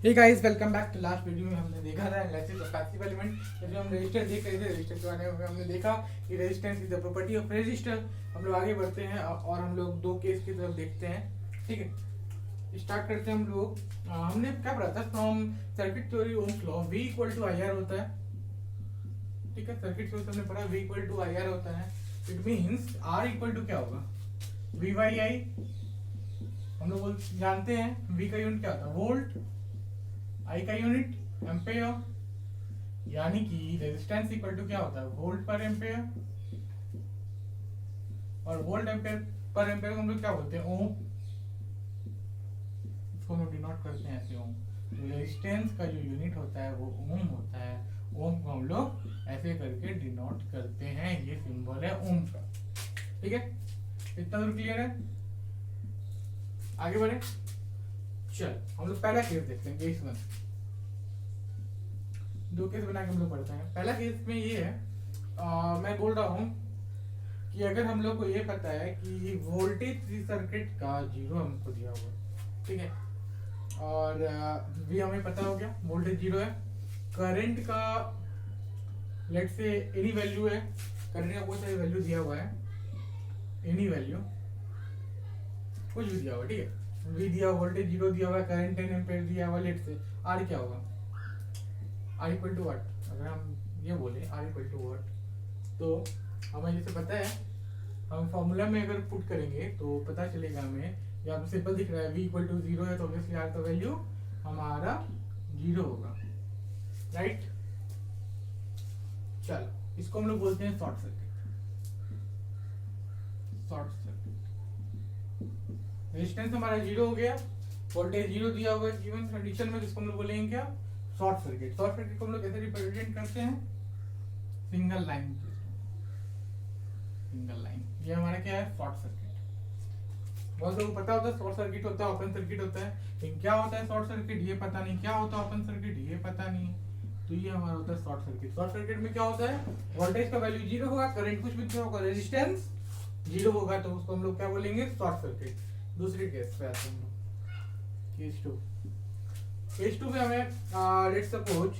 Hey guys, welcome back to last video में हमने देखा था एनालिसिस ऑफ पैसिव एलिमेंट। जो हम रजिस्टर देख रहे थे, रजिस्टर के बारे में हमने देखा कि resistance is the property of register. हम लोग आगे बढ़ते हैं और हम लोग दो केस की तरफ देखते हैं। ठीक है, स्टार्ट करते हैं हम लोग। हमने क्या पढ़ा था? From circuit theory Ohm's law V equal to IR होता है। ठीक है, सर्किट थ्योरी से हमने पढ़ा V इक्वल टू IR होता है। It means R equal to क्या होगा? V by I। हम लोग जानते हैं V का यूनिट क्या होता है? वोल्ट। I का यूनिट एम्पेयर, यानी कि रेजिस्टेंस इक्वल टू क्या होता है? Volt per ampere. और वोल्ट एम्पेयर पर एम्पेयर को हम लोग क्या बोलते हैं? ओम। इसको हम लोग डिनोट करते हैं ऐसे ओम। तो रेजिस्टेंस का जो यूनिट होता है वो ओम होता है। ओम को हम लोग ऐसे करके डिनोट करते हैं। ये सिंबल है ओम का। ठीक है, इतना दूर क्लियर है? आगे बढ़े। चल, हम लोग पहला केस देखते हैं। केस वन, दो केस बना के हम लोग पढ़ते हैं। पहला केस में ये है, मैं बोल रहा हूँ कि अगर हम लोग को ये पता है कि वोल्टेज सर्किट का जीरो हमको दिया हुआ है, ठीक है, और भी हमें पता हो गया वोल्टेज जीरो है। करंट का लेट से एनी वैल्यू है, करंट का कोई सा वैल्यू दिया हुआ है, एनी वैल्यू कुछ भी दिया हुआ, ठीक है। V दिया हुआ, वोल्टेज जीरो दिया हुआ है, करंट 10 एम्पीयर दिया हुआ। लेट से R क्या होगा? R equal to what? अगर हम ये बोले R इक्वल टू व्हाट, तो हमें जैसे पता है, हम फॉर्मूला में अगर पुट करेंगे तो पता चलेगा हमें। यहाँ पे सिंपल दिख रहा है V इक्वल टू जीरो है, तो ऑब्वियसली R का वैल्यू हमारा जीरो होगा, राइट। चलो, इसको हम लोग बोलते हैं short circuit. Short circuit resistance हमारा जीरो हो गया, वोल्टेज जीरो दिया हुआ है गिवन कंडीशन में, जिसको हम लोग बोलेंगे क्या? Short circuit. शॉर्ट सर्किट को हम लोग कैसे रिप्रेजेंट करते हैं? Single line. सिंगल लाइन, ये हमारा क्या है? Short circuit. बहुत लोगों को पता होता है शॉर्ट सर्किट होता है, ओपन सर्किट होता है, लेकिन क्या होता है शॉर्ट सर्किट ये पता नहीं, क्या होता है ओपन सर्किट ये पता नहीं। तो ये हमारा होता है शॉर्ट सर्किट। शॉर्ट सर्किट में क्या होता है? वोल्टेज का वैल्यू जीरो होगा, करंट कुछ भी होगा, रेजिस्टेंस जीरो होगा, तो उसको हम लोग क्या बोलेंगे? Short circuit. दूसरे केस पे आते हैं हम लोग, केस टू। केस टू में हमें लेट्स सपोज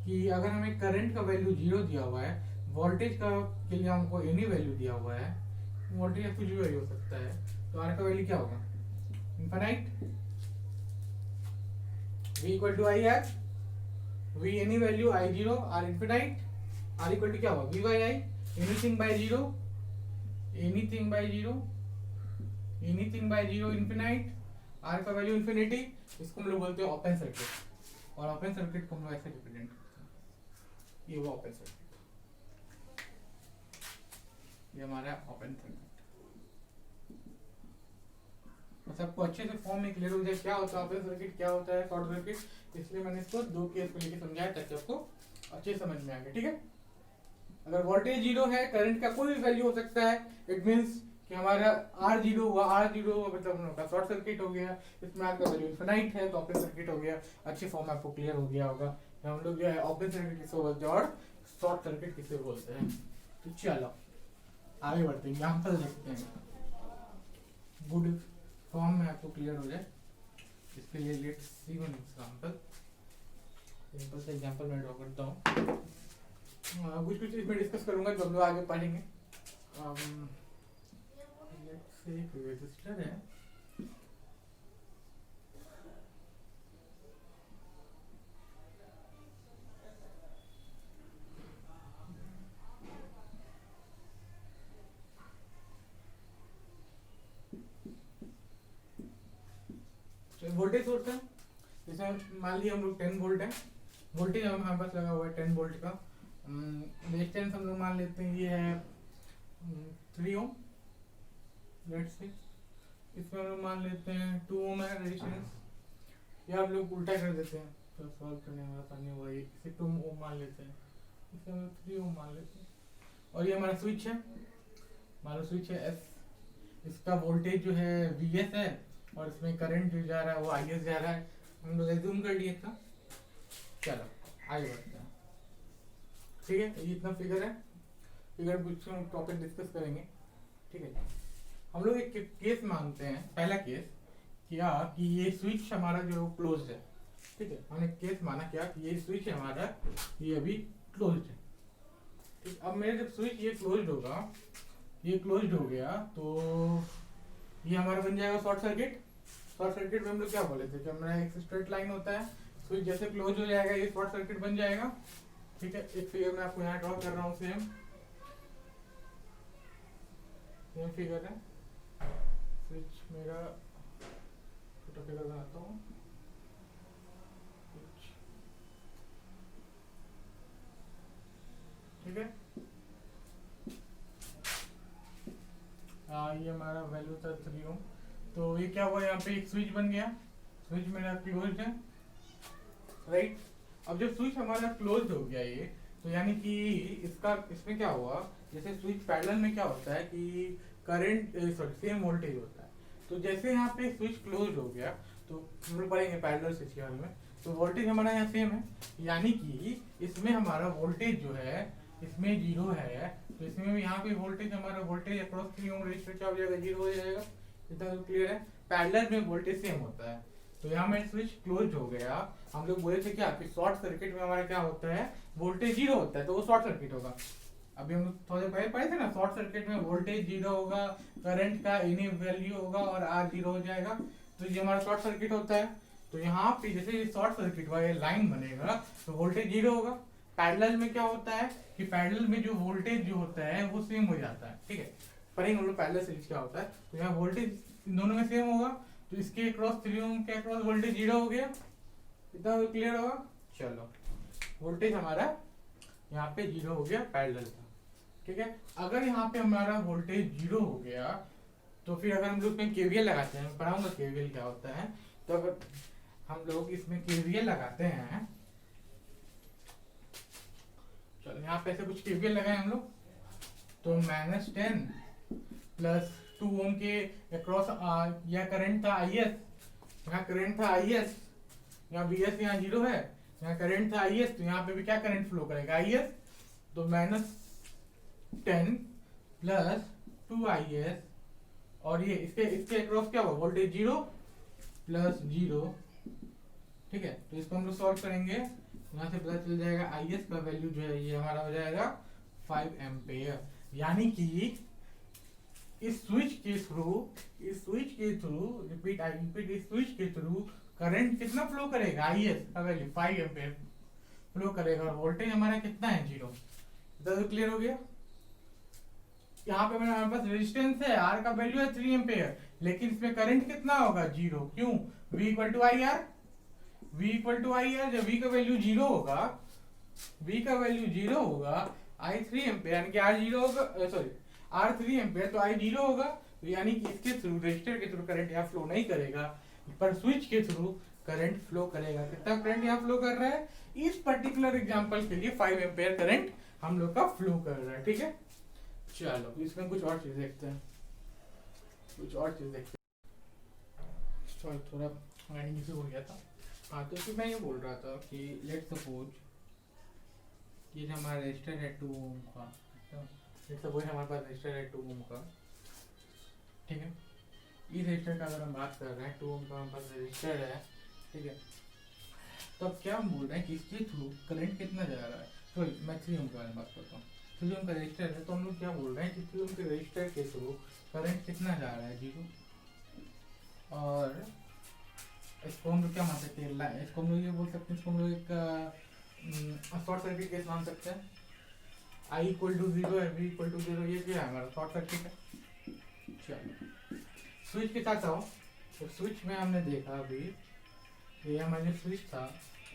कि अगर हमें करंट का वैल्यू जीरो दिया हुआ है, वोल्टेज का के लिए हमको एनी वैल्यू दिया हुआ है, वोल्टेज का कुछ भी वैल्यू हो सकता है, तो आर का वैल्यू क्या होगा? Infinite. V equal to I R, V any value, I zero, R infinite. R equal to क्या होगा? V by I, anything by zero, anything by zero, anything by zero infinite. R का value infinity. इसको हम लोग बोलते हैं open circuit. और open circuit को हम लोग ऐसे रिप्रेजेंट करते हैं, ये वो ओपन सर्किट, ये हमारा ओपन सर्किट। तो सबको अच्छे से फॉर्म में क्लियर हो जाए क्या होता है ओपन सर्किट, क्या होता है शॉर्ट सर्किट। इसलिए मैंने इसको दो केस को लेकर समझाया ताकि आपको अच्छे समझ में आ गया, ठीक है। अगर वोल्टेज जीरो है, करंट का कोई भी वैल्यू हो सकता है, इट मींस कि हमारा R जीरो हुआ। R जीरो मतलब हम लोग का शॉर्ट सर्किट हो गया। इसमें R का वैल्यू इनफिनाइट है, तो ओपन सर्किट हो गया। अच्छे फॉर्म में आपको क्लियर हो गया होगा कि हम लोग जो है ओपन सर्किट किसे बोलते हैं और शॉर्ट सर्किट किसे बोलते हैं। तो चलो आगे बढ़ते हैं, एग्जांपल देखते हैं। गुड फॉर्म में आपको क्लियर हो जाए इसके लिए let's see one example. Simple से एग्जांपल मैं ड्रॉ करता हूँ। कुछ कुछ इसमें डिस्कस करूंगा जब हम लोग आगे पढ़ेंगे। लेट्स से एक रेजिस्टर है, वोल्टेज सोर्स है, जैसे मान लिया हम लोग 10 वोल्ट है, वोल्टेज हमारे पास लगा हुआ है 10 वोल्ट का। रेजिस्टेंस हम लोग मान लेते हैं ये है 3 ओम। लेट्स से इसमें हम लोग मान लेते हैं 2 ओम है रेजिस्टेंस, या हम लोग उल्टा कर देते हैं तो सॉल्व करने में आसानी होगा। इसे 2 ओम मान लेते हैं, इसे हम लोग 3 ओम मान लेते हैं। और ये हमारा स्विच है, हमारा स्विच है S। इसका वोल्टेज जो है VS है और इसमें करंट जो जा रहा है वो IS जा रहा है। हम लोग एज्यूम कर लिए था। चलो आगे बढ़ते हैं, ठीक है। ये इतना फिगर है, फिगर कुछ हम टॉपिक डिस्कस करेंगे, ठीक है। हम लोग एक केस मांगते हैं, पहला केस क्या कि ये स्विच हमारा जो क्लोज है, ठीक है, हमने केस माना क्या कि ये स्विच है हमारा, ये अभी क्लोज्ड है। ठीक, अब मेरे जब स्विच ये क्लोज्ड होगा, ये क्लोज्ड हो गया तो ये हमारा बन जाएगा शॉर्ट सर्किट। शॉर्ट सर्किट में हम लोग क्या बोले थे कि हमारा एक स्ट्रेट लाइन होता है, स्विच जैसे क्लोज हो जाएगा ये शॉर्ट सर्किट बन जाएगा। ठीक है, एक फिगर मैं आपको यहाँ ड्रॉ कर रहा हूँ, सेम फिगर है। स्विच मेरा छोटा फिगर बनाता हूँ, ठीक है। ये हमारा वैल्यू था 3 ओम। तो ये क्या हुआ, यहाँ पे एक स्विच बन गया, स्विच मेरा क्लोज्ड है, राइट। अब जब स्विच हमारा क्लोज्ड हो गया ये, तो यानी कि इसका इसमें क्या हुआ, जैसे स्विच पैरेलल में क्या होता है कि करंट सॉरी सेम वोल्टेज होता है। तो जैसे यहाँ पे स्विच क्लोज हो गया तो हम लोग पढ़ेंगे पैरेलल स्विच के बारे में, तो वोल्टेज हमारा यहाँ सेम है, यानी कि इसमें हमारा वोल्टेज जो है इसमें 0 है, तो इसमें भी यहाँ पे वोल्टेज हमारा वोल्टेज अक्रॉस 3 ओम रेजिस्टर क्या हो जाएगा, 0 हो जाएगा। इतना तो क्लियर है। पैरेलल में वोल्टेज सेम होता है, तो यहाँ में स्विच क्लोज हो गया। हम लोग बोले थे क्या कि शॉर्ट सर्किट में हमारा क्या होता है, वोल्टेज 0 होता है, तो वो शॉर्ट सर्किट होगा। अभी हम थोड़े पहले पढ़े थे ना, शॉर्ट सर्किट में वोल्टेज 0 होगा, करंट का एनी वैल्यू होगा और आर 0 हो जाएगा, तो ये हमारा शॉर्ट सर्किट होता है। तो यहाँ पे जैसे शॉर्ट सर्किट वाला लाइन बनेगा तो वोल्टेज 0 होगा। पैरेलल में क्या होता है कि पैरेलल में जो वोल्टेज जो होता है वो सेम हो जाता है, ठीक है। पढ़ेंगे हम लोग पैरेलल सीरीज क्या होता है। तो यहाँ वोल्टेज इन दोनों में सेम होगा, तो इसके अक्रॉस 3 ओम के अक्रॉस वोल्टेज 0 हो गया। इतना क्लियर होगा। चलो, वोल्टेज हमारा यहाँ पे 0 हो गया पैरेलल का, ठीक है। अगर यहाँ पे हमारा वोल्टेज 0 हो गया तो फिर अगर हम लोग इसमें केवीएल लगाते हैं, पढ़ाऊंगा केवीएल क्या होता है। तो अगर हम लोग इसमें केवीएल लगाते हैं, चलो यहाँ पे ऐसे कुछ केवीएल लगाए हम लोग, तो -10 प्लस 2 ओम के अक्रॉस यह करंट था IS, यहाँ करंट था IS, यहाँ VS यहाँ 0 है, यहाँ करंट था IS, तो यहाँ पे भी क्या करंट फ्लो करेगा IS, तो -10 प्लस 2IS, और ये इसके अक्रॉस क्या हुआ, वोल्टेज 0 प्लस 0, ठीक है। तो इसको हम लोग सॉल्व करेंगे, यहाँ से पता चल जाएगा IS का वैल्यू जो है ये हमारा हो जाएगा 5 एम्पेयर। यानी कि इस स्विच के थ्रू रिपीट इस स्विच के थ्रू करंट कितना फ्लो करेगा, IS का वैल्यू 5 एम्पेयर फ्लो करेगा, और वोल्टेज हमारा कितना है 0। तो क्लियर हो गया। यहाँ पे हमारे पास रेजिस्टेंस है, R का वैल्यू है 3 एम्पेयर, लेकिन इसमें करंट कितना होगा 0, क्यों, V equal to I R. जब V का वैल्यू 0 होगा, V का वैल्यू 0 होगा, I 3 एम्पेयर यानी कि R 0 होगा, सॉरी R 3 एम्पेयर तो I 0 होगा, तो यानी कि इसके थ्रू रेजिस्टर के थ्रू करंट यहाँ फ्लो नहीं करेगा, पर स्विच के थ्रू करंट फ्लो करेगा। कितना करंट यहाँ फ्लो कर रहा है, इस पर्टिकुलर एग्जांपल के लिए 5 एम्पेयर करंट हम लोग का फ्लो कर रहा है, ठीक है। चलो इसमें कुछ और चीज देखते हैं, सॉरी थोड़ा राइटिंग इशू हो गया था। हाँ, तो फिर मैं ये बोल रहा था कि लेट्स सपोज ये हमारा रजिस्टर है 2 ओम का, लेट्स सपोज हमारे पास रजिस्टर है 2 ओम का, ठीक है। इस रजिस्टर का अगर हम बात कर रहे हैं, 2 ओम का हमारे पास रजिस्टर है, ठीक है। तो अब क्या हम बोल रहे हैं कि इसके थ्रू करंट कितना जा रहा है, सॉरी मैं 3 ओम के बारे में बात करता हूँ। 3 ओम का रजिस्टर है, तो हम लोग क्या बोल रहे हैं कि 3 ओम के रजिस्टर के थ्रू करंट कितना जा रहा है 0, और इसको हम लोग क्या मान सकते हैं, इसको हम लोग ये बोल सकते हैं, इसको हम लोग एक शॉर्ट सर्किट केस मान सकते हैं। I इक्वल टू 0 है, V इक्वल टू 0, ये क्या है हमारा शॉर्ट सर्किट है। चलो स्विच के साथ आओ, तो स्विच में हमने देखा अभी ये हमारा स्विच था,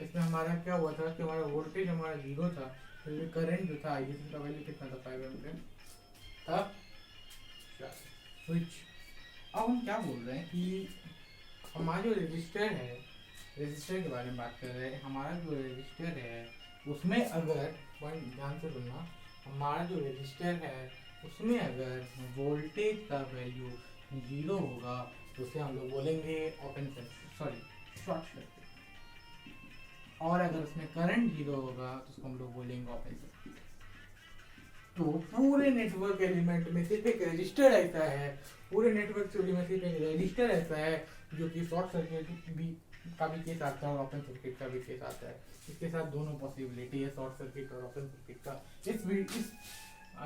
इसमें हमारा क्या हुआ था कि हमारा वोल्टेज हमारा 0 था, तो ये करंट जो था IS का वैल्यू कितना था 5 एम्पीयर था। स्विच, अब हम क्या बोल रहे हैं कि हमारा जो रजिस्टर है, रजिस्टर के बारे में बात कर रहे हैं। हमारा जो रजिस्टर है उसमें अगर पॉइंट ध्यान से सुनना, हमारा जो रजिस्टर है उसमें अगर वोल्टेज का वैल्यू 0 होगा तो उसे हम लोग बोलेंगे open circuit, sorry short circuit, और अगर उसमें करंट 0 होगा तो उसको हम लोग बोलेंगे ओपन सर्किट। तो पूरे नेटवर्क एलिमेंट में सिर्फ एक रजिस्टर ऐसा है, पूरे नेटवर्क थ्योरी में सिर्फ एक रजिस्टर ऐसा है जो कि शॉर्ट सर्किट भी का भी केस आता है और ओपन सर्किट का भी केस आता है। इसके साथ दोनों पॉसिबिलिटी है, शॉर्ट सर्किट और ओपन सर्किट का। इस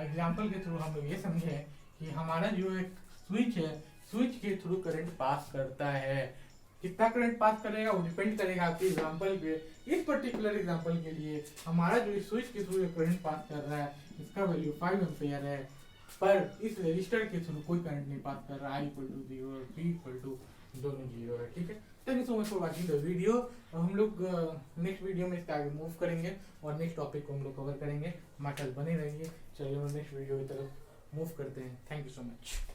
एग्जाम्पल के थ्रू हम लोग ये समझे कि हमारा जो एक स्विच है, स्विच के थ्रू करंट पास करता है। कितना करंट पास करेगा वो डिपेंड करेगा आपके एग्जाम्पल पे। इस पर्टिकुलर एग्जाम्पल के लिए हमारा जो स्विच के थ्रू करंट पास कर रहा है इसका वैल्यू 5 एम्पियर है, पर इस रजिस्टर के थ्रू कोई करंट नहीं पास कर रहा है। I = 0, P = दोनों 0 है। ठीक है, thank you so much for watching the video. हम लोग नेक्स्ट वीडियो में इसके आगे मूव करेंगे और नेक्स्ट टॉपिक को हम लोग कवर करेंगे। हमारे साथ बने रहिए। चलिए हम नेक्स्ट वीडियो की तरफ मूव करते हैं। Thank you so much.